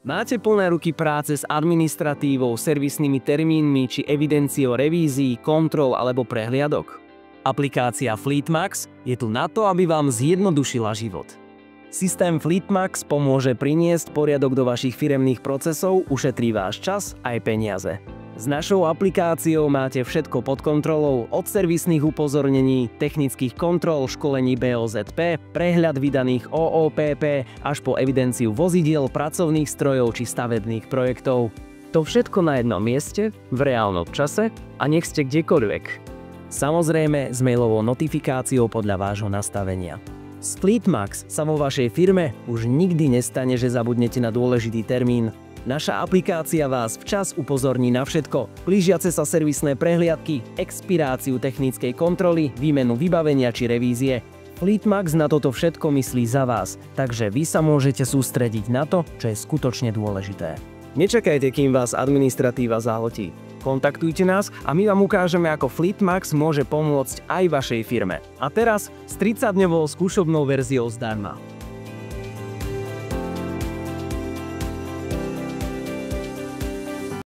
Máte plné ruky práce s administratívou, servisnými termínmi či evidenciou revízií, kontrol alebo prehliadok? Aplikácia Fleetmax je tu na to, aby vám zjednodušila život. Systém Fleetmax pomôže priniesť poriadok do vašich firemných procesov, ušetrí váš čas aj peniaze. S našou aplikáciou máte všetko pod kontrolou, od servisných upozornení, technických kontrol, školení BOZP, prehľad vydaných OOPP až po evidenciu vozidiel, pracovných strojov či stavebných projektov. To všetko na jednom mieste, v reálnom čase a nech ste kdekoľvek. Samozrejme s mailovou notifikáciou podľa vášho nastavenia. S Fleetmax sa vo vašej firme už nikdy nestane, že zabudnete na dôležitý termín. Naša aplikácia vás včas upozorní na všetko, blížiace sa servisné prehliadky, expiráciu technickej kontroly, výmenu vybavenia či revízie. Fleetmax na toto všetko myslí za vás, takže vy sa môžete sústrediť na to, čo je skutočne dôležité. Nečakajte, kým vás administratíva zahltí. Kontaktujte nás a my vám ukážeme, ako Fleetmax môže pomôcť aj vašej firme. A teraz s 30-dňovou skúšobnou verziou zdarma.